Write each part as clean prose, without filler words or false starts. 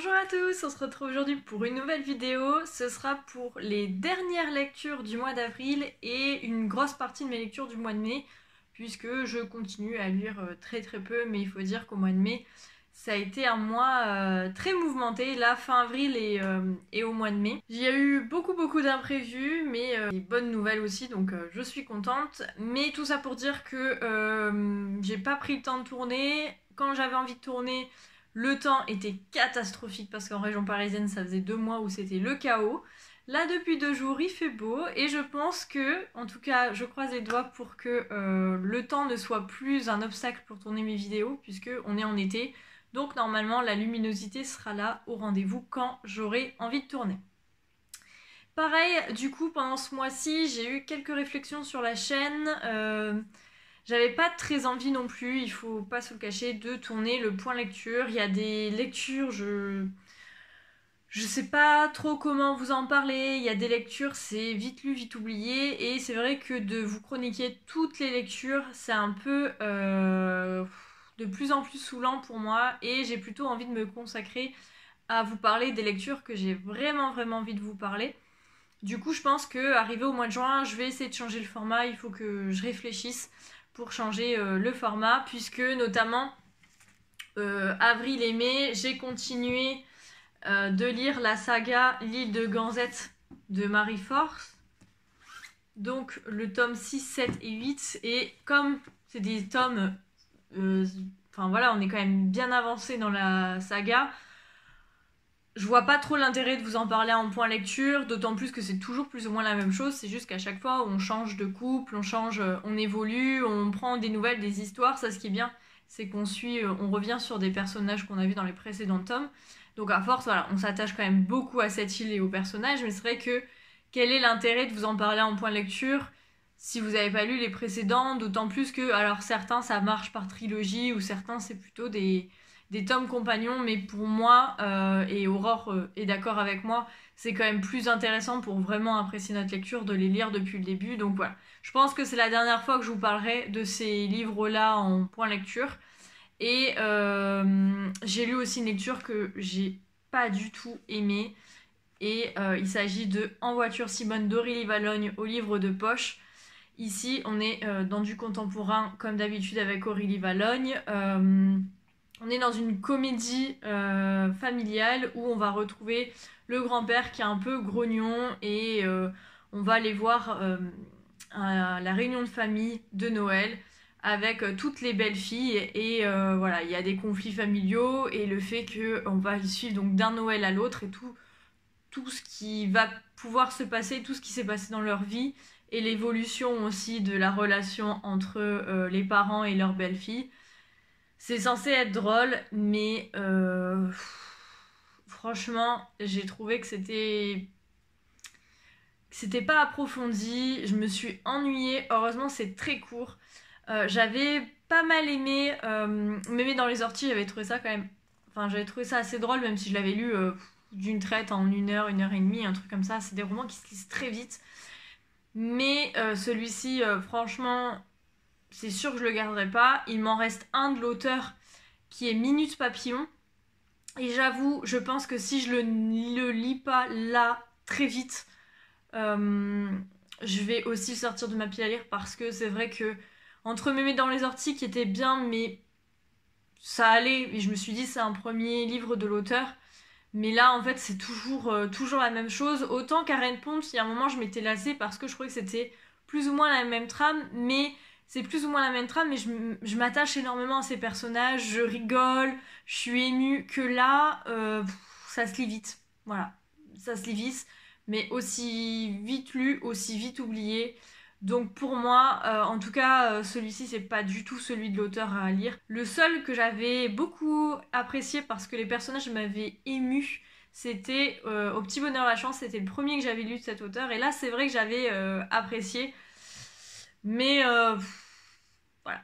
Bonjour à tous, on se retrouve aujourd'hui pour une nouvelle vidéo. Ce sera pour les dernières lectures du mois d'avril et une grosse partie de mes lectures du mois de mai, puisque je continue à lire très peu, mais il faut dire qu'au mois de mai, ça a été un mois très mouvementé, là fin avril et au mois de mai. Il y a eu beaucoup d'imprévus, mais des bonnes nouvelles aussi, donc je suis contente. Mais tout ça pour dire que j'ai pas pris le temps de tourner. Quand j'avais envie de tourner, le temps était catastrophique parce qu'en région parisienne, ça faisait 2 mois où c'était le chaos. Là, depuis 2 jours, il fait beau et je pense que, en tout cas, je croise les doigts pour que le temps ne soit plus un obstacle pour tourner mes vidéos, puisque on est en été. Donc normalement, la luminosité sera là au rendez-vous quand j'aurai envie de tourner. Pareil, du coup, pendant ce mois-ci, j'ai eu quelques réflexions sur la chaîne. J'avais pas très envie non plus, il faut pas se le cacher, de tourner le point lecture. Il y a des lectures, je sais pas trop comment vous en parler. Il y a des lectures, c'est vite lu, vite oublié. Et c'est vrai que de vous chroniquer toutes les lectures, c'est un peu de plus en plus saoulant pour moi. Et j'ai plutôt envie de me consacrer à vous parler des lectures que j'ai vraiment envie de vous parler. Du coup, je pense que arrivé au mois de juin, je vais essayer de changer le format. Il faut que je réfléchisse pour changer le format, puisque notamment avril et mai, j'ai continué de lire la saga L'île de Ganzette de Marie Force. Donc le tome 6, 7 et 8. Et comme c'est des tomes... Enfin voilà, on est quand même bien avancé dans la saga. Je vois pas trop l'intérêt de vous en parler en point lecture, d'autant plus que c'est toujours plus ou moins la même chose, c'est juste qu'à chaque fois on change de couple, on évolue, on prend des nouvelles, des histoires. Ça, ce qui est bien, c'est qu'on on revient sur des personnages qu'on a vus dans les précédents tomes. Donc à force, voilà, on s'attache quand même beaucoup à cette île et aux personnages, mais c'est vrai que quel est l'intérêt de vous en parler en point lecture si vous n'avez pas lu les précédents, d'autant plus que, alors certains ça marche par trilogie, ou certains c'est plutôt des tomes compagnons, mais pour moi, et Aurore est d'accord avec moi, c'est quand même plus intéressant pour vraiment apprécier notre lecture de les lire depuis le début. Donc voilà, je pense que c'est la dernière fois que je vous parlerai de ces livres-là en point lecture. Et j'ai lu aussi une lecture que j'ai pas du tout aimée. Et il s'agit de En voiture Simone d'Aurélie Vallogne au livre de poche. Ici, on est dans du contemporain, comme d'habitude avec Aurélie Vallogne. On est dans une comédie familiale où on va retrouver le grand-père qui est un peu grognon et on va aller voir à la réunion de famille de Noël avec toutes les belles filles et voilà, il y a des conflits familiaux et le fait qu'on va les suivre donc d'un Noël à l'autre et tout ce qui va pouvoir se passer, tout ce qui s'est passé dans leur vie et l'évolution aussi de la relation entre les parents et leurs belles-filles. C'est censé être drôle, mais franchement, j'ai trouvé que c'était pas approfondi. Je me suis ennuyée. Heureusement, c'est très court. J'avais pas mal aimé Mémé dans les orties. J'avais trouvé ça quand même... Enfin, j'avais trouvé ça assez drôle, même si je l'avais lu d'une traite en 1 heure, 1 heure et demie, un truc comme ça. C'est des romans qui se lisent très vite. Mais celui-ci, franchement... c'est sûr que je le garderai pas. Il m'en reste un de l'auteur qui est Minute Papillon. Et j'avoue, je pense que si je le lis pas là, très vite, je vais aussi le sortir de ma pile à lire parce que c'est vrai que entre Mémé dans les orties qui était bien, mais ça allait. Et je me suis dit, c'est un premier livre de l'auteur. Mais là, en fait, c'est toujours la même chose. Autant qu'Arène Pont, il y a un moment, je m'étais lassée parce que je trouvais que c'était plus ou moins la même trame, mais c'est plus ou moins la même trame, mais je m'attache énormément à ces personnages, je rigole, je suis émue, que là, ça se lit vite. Voilà, ça se lit vite, mais aussi vite lu, aussi vite oublié. Donc pour moi, en tout cas, celui-ci, c'est pas du tout celui de l'auteur à lire. Le seul que j'avais beaucoup apprécié parce que les personnages m'avaient ému, c'était Au petit bonheur la chance. C'était le premier que j'avais lu de cet auteur. Et là, c'est vrai que j'avais apprécié. Mais voilà.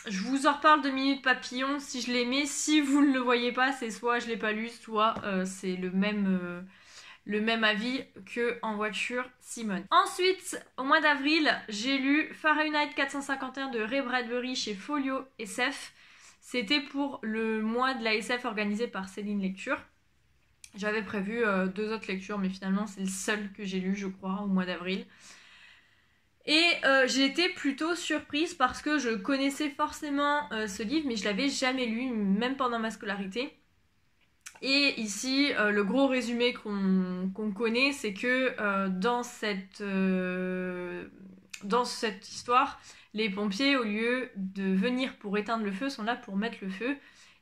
Je vous en reparle de Minute Papillon si je l'aimais. Si vous ne le voyez pas, c'est soit je l'ai pas lu, soit c'est le même avis que En voiture Simone. Ensuite, au mois d'avril, j'ai lu Fahrenheit 451 de Ray Bradbury chez Folio SF. C'était pour le mois de la SF organisé par Céline Lecture. J'avais prévu 2 autres lectures, mais finalement c'est le seul que j'ai lu, je crois, au mois d'avril. Et j'ai été plutôt surprise parce que je connaissais forcément ce livre, mais je l'avais jamais lu, même pendant ma scolarité. Et ici, le gros résumé qu'on connaît, c'est que dans cette histoire, les pompiers, au lieu de venir pour éteindre le feu, sont là pour mettre le feu.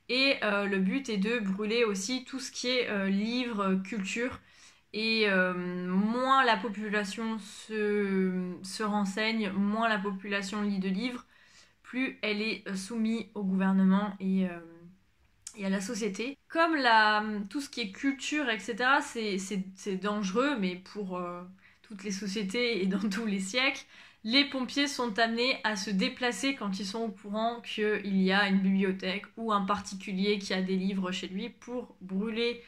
Et le but est de brûler aussi tout ce qui est livres, culture. Et moins la population se renseigne, moins la population lit de livres, plus elle est soumise au gouvernement et à la société. Comme tout ce qui est culture, etc., c'est dangereux, mais pour toutes les sociétés et dans tous les siècles, les pompiers sont amenés à se déplacer quand ils sont au courant qu'il y a une bibliothèque ou un particulier qui a des livres chez lui pour brûler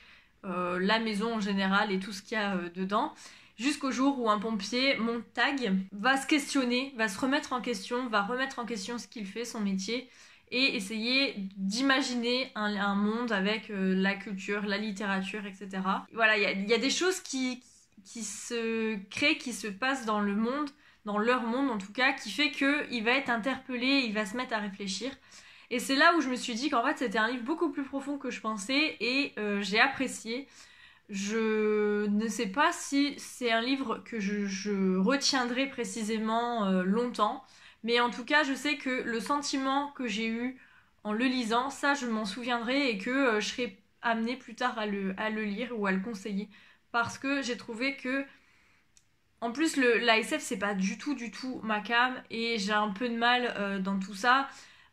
la maison en général et tout ce qu'il y a dedans, jusqu'au jour où un pompier Montag va se questionner, va se remettre en question, va remettre en question ce qu'il fait, son métier, et essayer d'imaginer un monde avec la culture, la littérature, etc. Voilà, il y a des choses qui se créent, qui se passent dans le monde, dans leur monde en tout cas, qui fait qu'il va être interpellé, il va se mettre à réfléchir. Et c'est là où je me suis dit qu'en fait c'était un livre beaucoup plus profond que je pensais et j'ai apprécié. Je ne sais pas si c'est un livre que je retiendrai précisément longtemps, mais en tout cas je sais que le sentiment que j'ai eu en le lisant, ça je m'en souviendrai et que je serai amenée plus tard à le lire ou à le conseiller. Parce que j'ai trouvé que en plus, la SF, c'est pas du tout ma came et j'ai un peu de mal dans tout ça.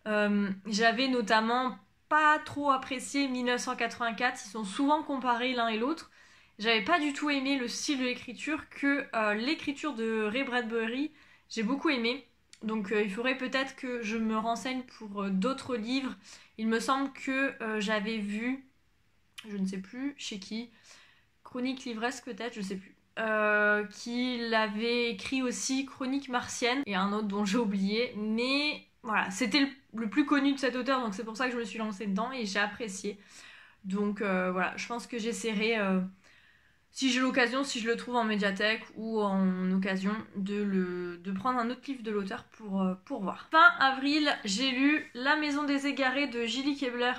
J'avais notamment pas trop apprécié 1984, ils sont souvent comparés l'un et l'autre. J'avais pas du tout aimé le style de l'écriture, que l'écriture de Ray Bradbury, j'ai beaucoup aimé. Donc il faudrait peut-être que je me renseigne pour d'autres livres. Il me semble que j'avais vu, je ne sais plus chez qui, Chronique livresque peut-être, je sais plus. Qu'il avait écrit aussi Chronique martienne et un autre dont j'ai oublié, mais voilà, c'était le plus connu de cet auteur, donc c'est pour ça que je me suis lancée dedans et j'ai apprécié. Donc voilà, je pense que j'essaierai, si j'ai l'occasion, si je le trouve en médiathèque ou en occasion, de prendre un autre livre de l'auteur pour voir. Fin avril, j'ai lu La Maison des Égarés de Julie Kebler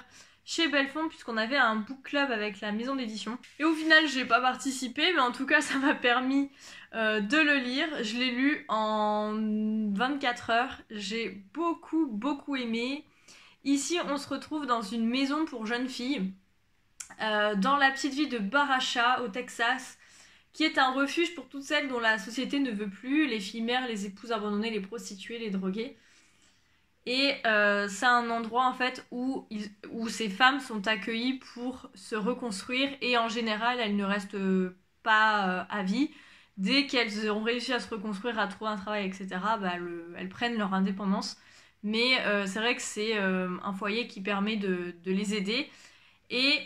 chez Belfond, puisqu'on avait un book club avec la maison d'édition. Et au final, j'ai pas participé, mais en tout cas, ça m'a permis de le lire. Je l'ai lu en 24 heures. J'ai beaucoup aimé. Ici, on se retrouve dans une maison pour jeunes filles, dans la petite ville de Baracha, au Texas, qui est un refuge pour toutes celles dont la société ne veut plus, les filles mères, les épouses abandonnées, les prostituées, les droguées. Et c'est un endroit en fait où ces femmes sont accueillies pour se reconstruire et en général elles ne restent pas à vie. Dès qu'elles ont réussi à se reconstruire, à trouver un travail, etc., elles prennent leur indépendance. Mais c'est vrai que c'est un foyer qui permet de les aider. Et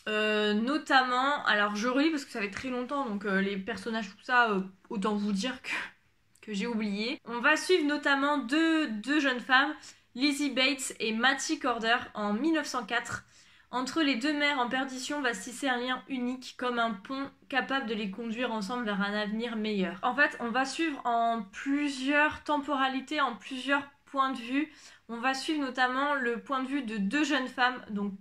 notamment, alors je relis parce que ça fait très longtemps, donc les personnages, tout ça, autant vous dire que j'ai oublié. On va suivre notamment deux jeunes femmes, Lizzie Bates et Mattie Corder, en 1904. Entre les deux mères en perdition va se tisser un lien unique, comme un pont capable de les conduire ensemble vers un avenir meilleur. En fait, on va suivre en plusieurs temporalités, en plusieurs points de vue. On va suivre notamment le point de vue de deux jeunes femmes, donc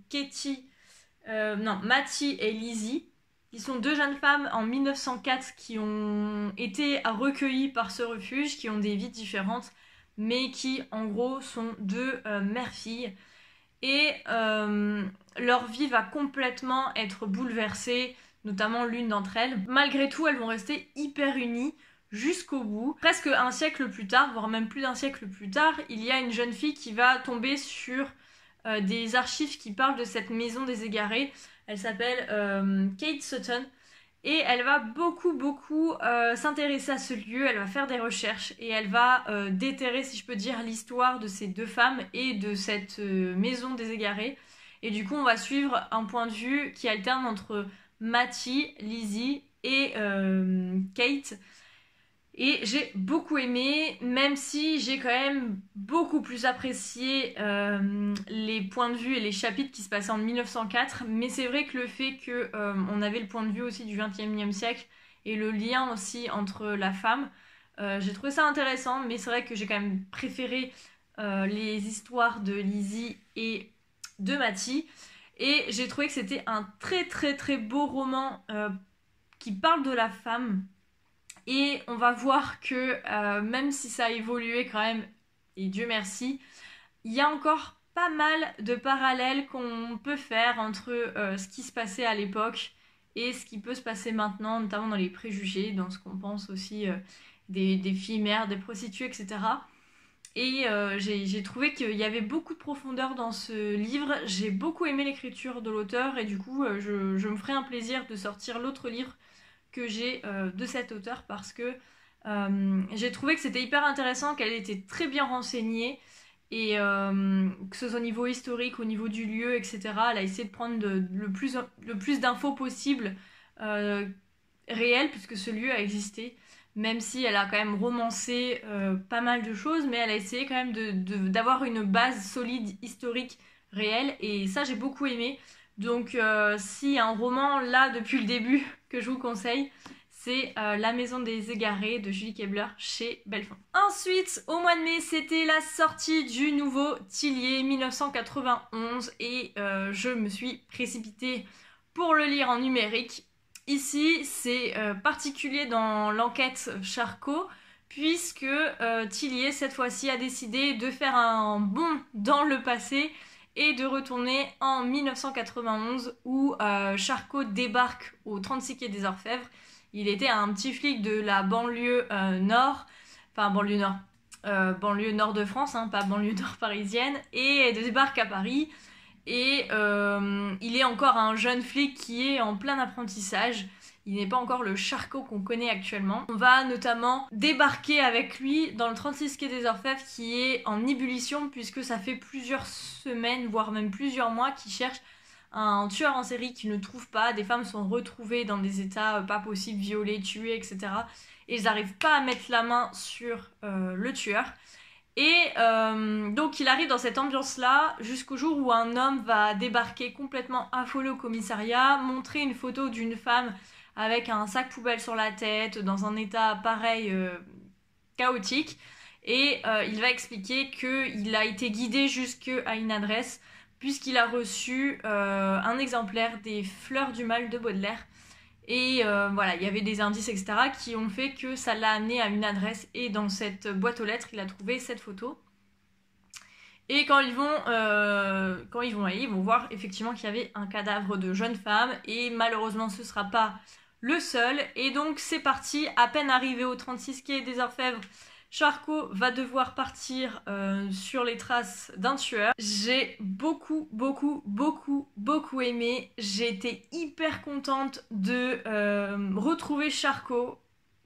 Mattie et Lizzie. Ils sont deux jeunes femmes en 1904 qui ont été recueillies par ce refuge, qui ont des vies différentes, mais qui en gros sont deux mères-filles. Et leur vie va complètement être bouleversée, notamment l'une d'entre elles. Malgré tout, elles vont rester hyper unies jusqu'au bout. Presque un siècle plus tard, voire même plus d'un siècle plus tard, il y a une jeune fille qui va tomber sur des archives qui parlent de cette maison des égarés. Elle s'appelle Kate Sutton et elle va beaucoup s'intéresser à ce lieu, elle va faire des recherches et elle va déterrer, si je peux dire, l'histoire de ces deux femmes et de cette maison des égarés. Et du coup, on va suivre un point de vue qui alterne entre Mattie, Lizzie et Kate. Et j'ai beaucoup aimé, même si j'ai quand même beaucoup plus apprécié les points de vue et les chapitres qui se passaient en 1904. Mais c'est vrai que le fait qu'on avait le point de vue aussi du XXIe siècle et le lien aussi entre la femme, j'ai trouvé ça intéressant. Mais c'est vrai que j'ai quand même préféré les histoires de Lizzie et de Matty. Et j'ai trouvé que c'était un très très très beau roman qui parle de la femme. Et on va voir que même si ça a évolué quand même, et Dieu merci, il y a encore pas mal de parallèles qu'on peut faire entre ce qui se passait à l'époque et ce qui peut se passer maintenant, notamment dans les préjugés, dans ce qu'on pense aussi des filles mères, des prostituées, etc. Et j'ai trouvé qu'il y avait beaucoup de profondeur dans ce livre. J'ai beaucoup aimé l'écriture de l'auteur et du coup, je me ferai un plaisir de sortir l'autre livre que j'ai de cet auteur parce que j'ai trouvé que c'était hyper intéressant, qu'elle était très bien renseignée et que ce soit au niveau historique, au niveau du lieu, etc. Elle a essayé de prendre le plus d'infos possible réelles puisque ce lieu a existé, même si elle a quand même romancé pas mal de choses, mais elle a essayé quand même d'avoir une base solide historique réelle et ça j'ai beaucoup aimé. Donc s'il y a un roman là depuis le début que je vous conseille, c'est La Maison des Égarés de Julie Kebler chez Belfond. Ensuite, au mois de mai, c'était la sortie du nouveau Tillier 1991 et je me suis précipitée pour le lire en numérique. Ici, c'est particulier dans l'enquête Charcot puisque Tillier, cette fois-ci, a décidé de faire un bond dans le passé et de retourner en 1991 où Charcot débarque au 36 quai des Orfèvres. Il était un petit flic de la banlieue nord, enfin banlieue nord, banlieue nord de France, hein, pas banlieue nord parisienne, et débarque à Paris. Et il est encore un jeune flic qui est en plein apprentissage. Il n'est pas encore le Charcot qu'on connaît actuellement. On va notamment débarquer avec lui dans le 36 quai des Orfèvres qui est en ébullition puisque ça fait plusieurs semaines, voire même plusieurs mois qu'il cherche un tueur en série qu'il ne trouve pas. Des femmes sont retrouvées dans des états pas possibles, violées, tuées, etc. Et ils n'arrivent pas à mettre la main sur le tueur. Et donc il arrive dans cette ambiance-là jusqu'au jour où un homme va débarquer complètement affolé au commissariat, montrer une photo d'une femme avec un sac poubelle sur la tête, dans un état pareil chaotique. Et il va expliquer qu'il a été guidé jusqu'à une adresse puisqu'il a reçu un exemplaire des Fleurs du Mal de Baudelaire. Et voilà, il y avait des indices, etc. qui ont fait que ça l'a amené à une adresse. Et dans cette boîte aux lettres, il a trouvé cette photo. Et quand ils vont aller, ils vont voir effectivement qu'il y avait un cadavre de jeune femme. Et malheureusement, ce ne sera pas le seul. Et donc, c'est parti. À peine arrivé au 36 quai des Orfèvres, Charcot va devoir partir sur les traces d'un tueur. J'ai beaucoup aimé. J'ai été hyper contente de retrouver Charcot.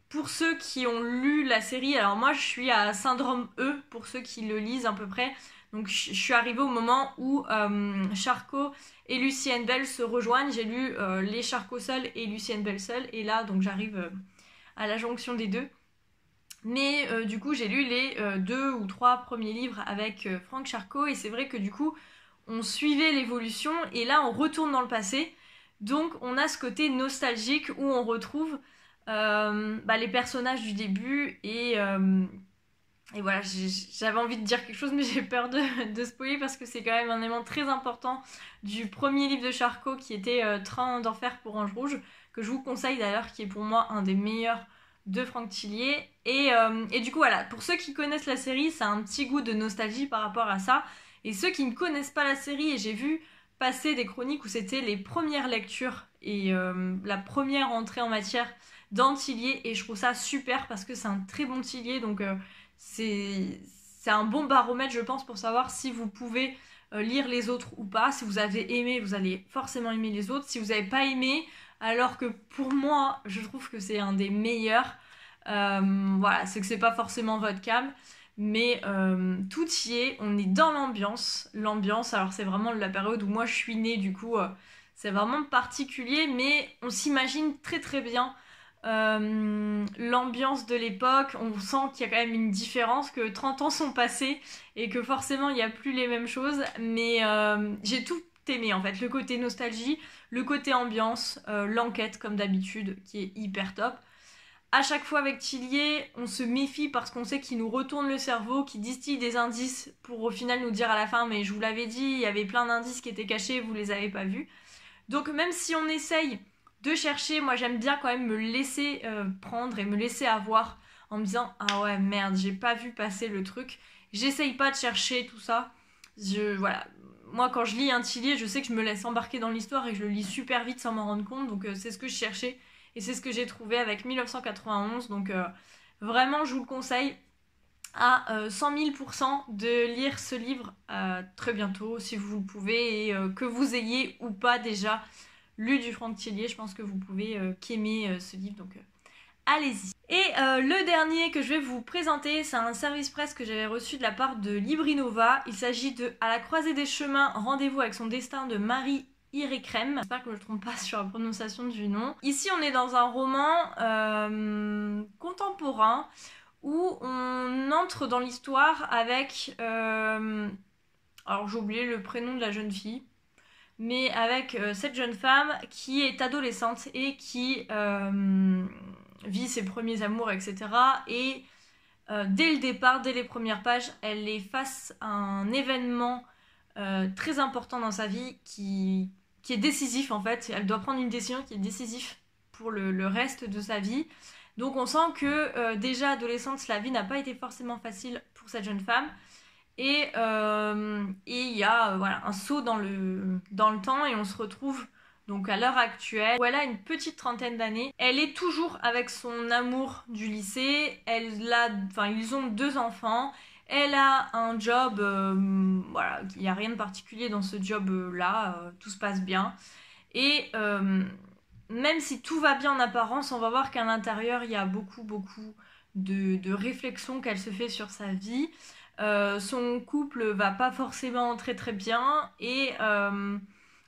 Pour ceux qui ont lu la série, alors moi je suis à Syndrome E, pour ceux qui le lisent à peu près. Donc je suis arrivée au moment où Charcot et Lucienne Bell se rejoignent. J'ai lu les Charcot seuls et Lucienne Bell seuls. Et là, donc j'arrive à la jonction des deux. Mais du coup, j'ai lu les 2 ou 3 premiers livres avec Franck Charcot. Et c'est vrai que du coup, on suivait l'évolution. Et là, on retourne dans le passé. Donc, on a ce côté nostalgique où on retrouve les personnages du début. Et voilà, j'avais envie de dire quelque chose, mais j'ai peur de spoiler parce que c'est quand même un élément très important du premier livre de Charcot qui était Train d'enfer pour Ange Rouge, que je vous conseille d'ailleurs, qui est pour moi un des meilleurs de Franck Tillier. Et du coup, voilà, pour ceux qui connaissent la série, ça a un petit goût de nostalgie par rapport à ça. Et ceux qui ne connaissent pas la série, et j'ai vu passer des chroniques où c'était les premières lectures et la première entrée en matière dans Tillier, et je trouve ça super parce que c'est un très bon Tillier, donc c'est un bon baromètre, je pense, pour savoir si vous pouvez lire les autres ou pas. Si vous avez aimé, vous allez forcément aimer les autres. Si vous n'avez pas aimé, alors que pour moi, je trouve que c'est un des meilleurs. Voilà, c'est que c'est pas forcément votre cam, mais tout y est. On est dans l'ambiance. L'ambiance, alors c'est vraiment la période où moi je suis née, du coup, c'est vraiment particulier, mais on s'imagine très très bien l'ambiance de l'époque, on sent qu'il y a quand même une différence, que 30 ans sont passés et que forcément il n'y a plus les mêmes choses, mais j'ai tout aimé en fait, le côté nostalgie, le côté ambiance, l'enquête comme d'habitude qui est hyper top. À chaque fois avec Tillier, on se méfie parce qu'on sait qu'il nous retourne le cerveau, qu'il distille des indices pour au final nous dire à la fin mais je vous l'avais dit, il y avait plein d'indices qui étaient cachés, vous les avez pas vus. Donc même si on essaye de chercher, moi j'aime bien quand même me laisser prendre et me laisser avoir en me disant ah ouais merde j'ai pas vu passer le truc. J'essaye pas de chercher tout ça. Voilà. Moi quand je lis un Tillier, je sais que je me laisse embarquer dans l'histoire et je le lis super vite sans m'en rendre compte. Donc c'est ce que je cherchais et c'est ce que j'ai trouvé avec 1991. Donc vraiment je vous le conseille à 100 000% de lire ce livre très bientôt si vous le pouvez et que vous ayez ou pas déjà lu du Franck Tillier, je pense que vous pouvez qu'aimer ce livre, donc allez-y. Et le dernier que je vais vous présenter, c'est un service presse que j'avais reçu de la part de Librinova. Il s'agit de À la croisée des chemins, rendez-vous avec son destin de Marie Irekrem. J'espère que je ne me trompe pas sur la prononciation du nom. Ici, on est dans un roman contemporain où on entre dans l'histoire avec... alors j'ai oublié le prénom de la jeune fille, mais avec cette jeune femme qui est adolescente et qui vit ses premiers amours, etc. Et dès le départ, dès les premières pages, elle est face à un événement très important dans sa vie qui est décisif en fait. Elle doit prendre une décision qui est décisive pour le reste de sa vie. Donc on sent que déjà adolescente, la vie n'a pas été forcément facile pour cette jeune femme. Et il y a voilà, un saut dans le temps et on se retrouve donc à l'heure actuelle où elle a une petite trentaine d'années. Elle est toujours avec son amour du lycée. Ils ont 2 enfants. Elle a un job, voilà, il n'y a rien de particulier dans ce job-là, tout se passe bien. Et même si tout va bien en apparence, on va voir qu'à l'intérieur, il y a beaucoup de réflexions qu'elle se fait sur sa vie. Son couple va pas forcément très bien et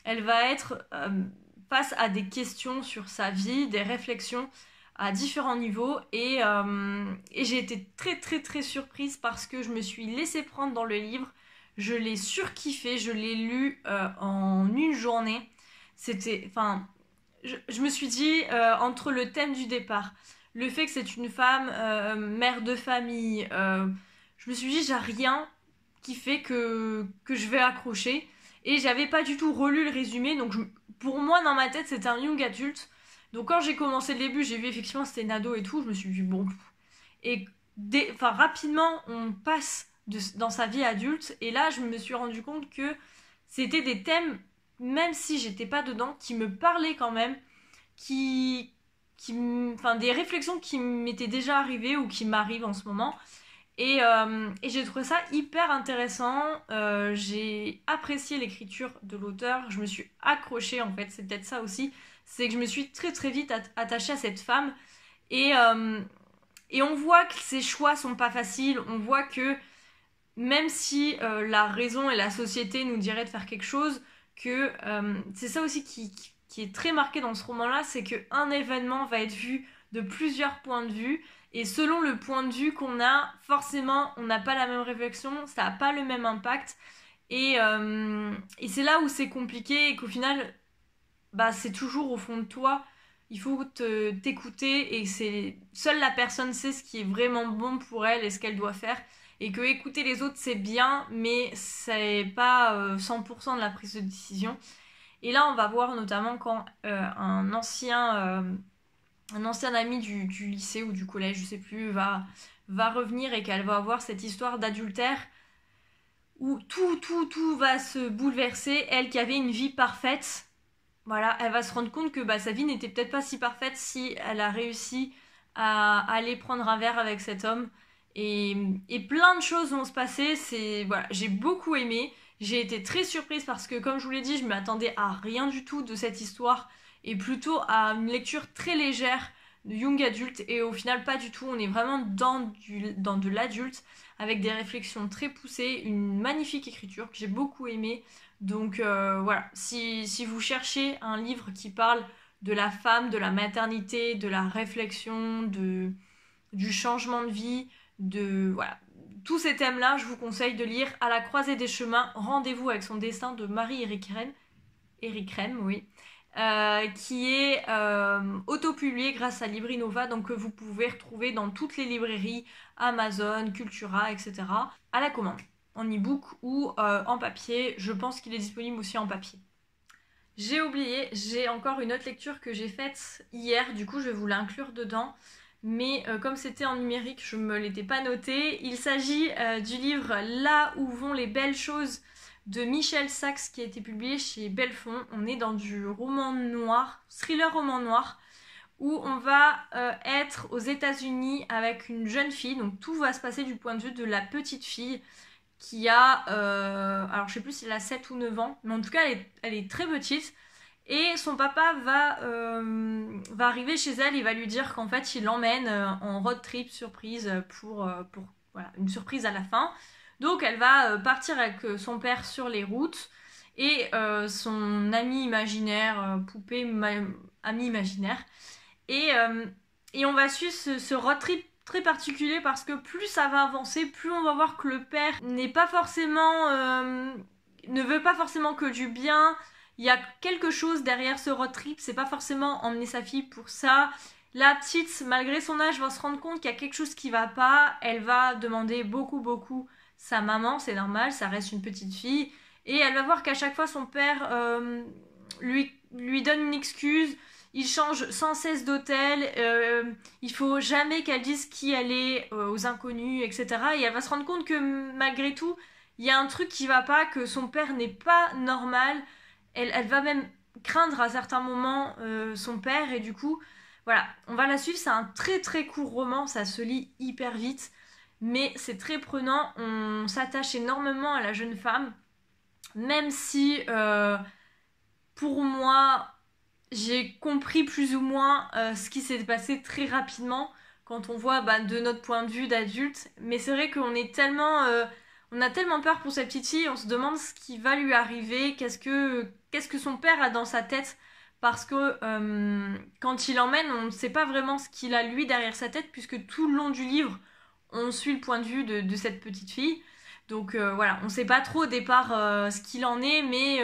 elle va être face à des questions sur sa vie, des réflexions à différents niveaux et j'ai été très surprise parce que je me suis laissée prendre dans le livre, je l'ai surkiffé, je l'ai lu en une journée. Je me suis dit entre le thème du départ, le fait que c'est une femme mère de famille, je me suis dit, j'ai rien qui fait que je vais accrocher. Et j'avais pas du tout relu le résumé. Donc pour moi, dans ma tête, c'était un young adulte. Donc quand j'ai commencé le début, j'ai vu effectivement c'était une ado et tout. Je me suis dit, bon. Et rapidement, on passe dans sa vie adulte. Et là, je me suis rendu compte que c'était des thèmes, même si j'étais pas dedans, qui me parlaient quand même. Des réflexions qui m'étaient déjà arrivées ou qui m'arrivent en ce moment. Et j'ai trouvé ça hyper intéressant, j'ai apprécié l'écriture de l'auteur, je me suis accrochée en fait, c'est peut-être ça aussi, c'est que je me suis très vite attachée à cette femme et on voit que ses choix sont pas faciles, on voit que même si la raison et la société nous diraient de faire quelque chose, que c'est ça aussi qui est très marqué dans ce roman-là, c'est qu'un événement va être vu de plusieurs points de vue. Et selon le point de vue qu'on a, forcément, on n'a pas la même réflexion, ça n'a pas le même impact. Et c'est là où c'est compliqué et qu'au final, c'est toujours au fond de toi. Il faut t'écouter et seule la personne sait ce qui est vraiment bon pour elle et ce qu'elle doit faire. Et que écouter les autres, c'est bien, mais c'est pas 100% de la prise de décision. Et là, on va voir notamment quand un ancien ami du lycée ou du collège, je sais plus, va revenir et qu'elle va avoir cette histoire d'adultère où tout va se bouleverser. Elle qui avait une vie parfaite, voilà, elle va se rendre compte que sa vie n'était peut-être pas si parfaite si elle a réussi à aller prendre un verre avec cet homme. Et plein de choses vont se passer. Voilà, j'ai beaucoup aimé. J'ai été très surprise parce que, comme je vous l'ai dit, je m'attendais à rien du tout de cette histoire et plutôt à une lecture très légère de young adulte et au final pas du tout, on est vraiment dans de l'adulte avec des réflexions très poussées, une magnifique écriture que j'ai beaucoup aimée. Donc voilà, si vous cherchez un livre qui parle de la femme, de la maternité, de la réflexion, du changement de vie, voilà. Tous ces thèmes-là, je vous conseille de lire À la croisée des chemins, Rendez-vous avec son destin de Marie-Éric Remm, oui, qui est auto-publié grâce à Librinova, donc que vous pouvez retrouver dans toutes les librairies, Amazon, Cultura, etc. à la commande, en e-book ou en papier. Je pense qu'il est disponible aussi en papier. J'ai oublié, j'ai encore une autre lecture que j'ai faite hier, du coup je vais vous l'inclure dedans. Mais comme c'était en numérique, je ne me l'étais pas noté. Il s'agit du livre Là où vont les belles choses de Michel Saxe qui a été publié chez Belfond. On est dans du roman noir, thriller roman noir, où on va être aux États-Unis avec une jeune fille. Donc tout va se passer du point de vue de la petite fille qui a, alors je sais plus si elle a 7 ou 9 ans, mais en tout cas elle est très petite. Et son papa va arriver chez elle, il va lui dire qu'en fait il l'emmène en road trip surprise pour voilà, une surprise à la fin. Donc elle va partir avec son père sur les routes et son ami imaginaire, ami imaginaire. Et on va suivre ce road trip très particulier parce que plus ça va avancer, plus on va voir que le père n'est pas forcément ne veut pas forcément que du bien. Il y a quelque chose derrière ce road trip, c'est pas forcément emmener sa fille pour ça. La petite, malgré son âge, va se rendre compte qu'il y a quelque chose qui va pas. Elle va demander beaucoup sa maman, c'est normal, ça reste une petite fille. Et elle va voir qu'à chaque fois son père lui donne une excuse. Il change sans cesse d'hôtel. Il faut jamais qu'elle dise qui elle est aux inconnus, etc. Et elle va se rendre compte que malgré tout, il y a un truc qui va pas, que son père n'est pas normal. Elle va même craindre à certains moments son père et du coup, voilà, on va la suivre. C'est un très court roman, ça se lit hyper vite, mais c'est très prenant. On s'attache énormément à la jeune femme, même si pour moi, j'ai compris plus ou moins ce qui s'est passé très rapidement quand on voit de notre point de vue d'adulte. Mais c'est vrai qu'on est tellement... on a tellement peur pour cette petite fille, on se demande ce qui va lui arriver, qu'est-ce que son père a dans sa tête, parce que quand il l'emmène, on ne sait pas vraiment ce qu'il a lui derrière sa tête, puisque tout le long du livre, on suit le point de vue de cette petite fille. Donc voilà, on ne sait pas trop au départ ce qu'il en est, mais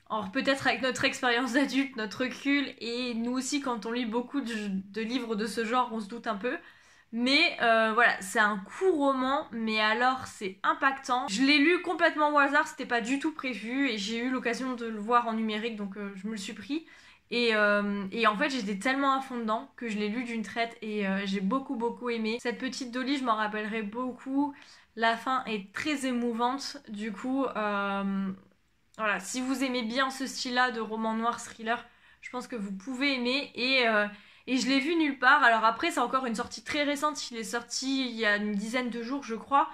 alors peut-être avec notre expérience d'adulte, notre recul, et nous aussi quand on lit beaucoup de livres de ce genre, on se doute un peu. Mais voilà, c'est un court roman, mais alors c'est impactant. Je l'ai lu complètement au hasard, c'était pas du tout prévu, et j'ai eu l'occasion de le voir en numérique, donc je me le suis pris. Et en fait, j'étais tellement à fond dedans que je l'ai lu d'une traite, et j'ai beaucoup aimé. Cette petite Dolly, je m'en rappellerai beaucoup. La fin est très émouvante, du coup, voilà, si vous aimez bien ce style-là de roman noir thriller, je pense que vous pouvez aimer, et je l'ai vu nulle part. Alors après, c'est encore une sortie très récente. Il est sorti il y a une dizaine de jours, je crois.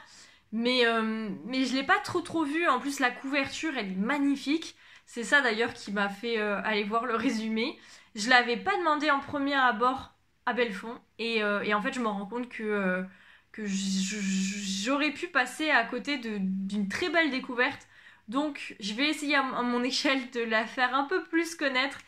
Mais je l'ai pas trop vu. En plus, la couverture, elle est magnifique. C'est ça d'ailleurs qui m'a fait aller voir le résumé. Je l'avais pas demandé en premier abord à Belfond. Et en fait, je me rends compte que j'aurais pu passer à côté d'une très belle découverte. Donc, je vais essayer à mon échelle de la faire un peu plus connaître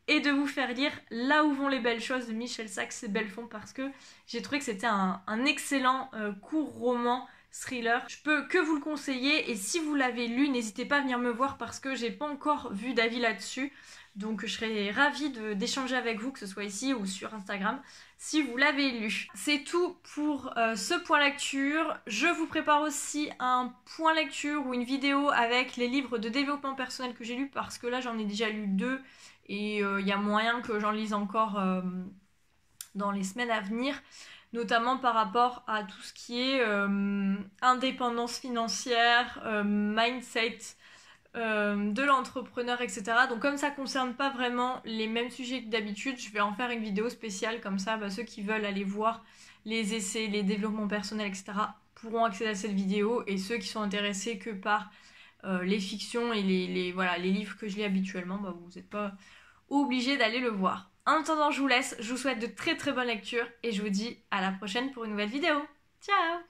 et de vous faire lire Là où vont les belles choses de Michel Saxe et Belfond, parce que j'ai trouvé que c'était un excellent court roman thriller. Je peux que vous le conseiller, et si vous l'avez lu, n'hésitez pas à venir me voir parce que j'ai pas encore vu d'avis là-dessus. Donc je serais ravie d'échanger avec vous, que ce soit ici ou sur Instagram, si vous l'avez lu. C'est tout pour ce point lecture. Je vous prépare aussi un point lecture ou une vidéo avec les livres de développement personnel que j'ai lus, parce que là j'en ai déjà lu 2. Et il y a moyen que j'en lise encore dans les semaines à venir, notamment par rapport à tout ce qui est indépendance financière, mindset de l'entrepreneur, etc. Donc comme ça ne concerne pas vraiment les mêmes sujets que d'habitude, je vais en faire une vidéo spéciale, comme ça ceux qui veulent aller voir les essais, les développements personnels, etc. pourront accéder à cette vidéo, et ceux qui sont intéressés que par les fictions et les livres que je lis habituellement, vous n'êtes pas obligé d'aller le voir. En attendant, je vous laisse, je vous souhaite de très bonnes lectures, et je vous dis à la prochaine pour une nouvelle vidéo. Ciao!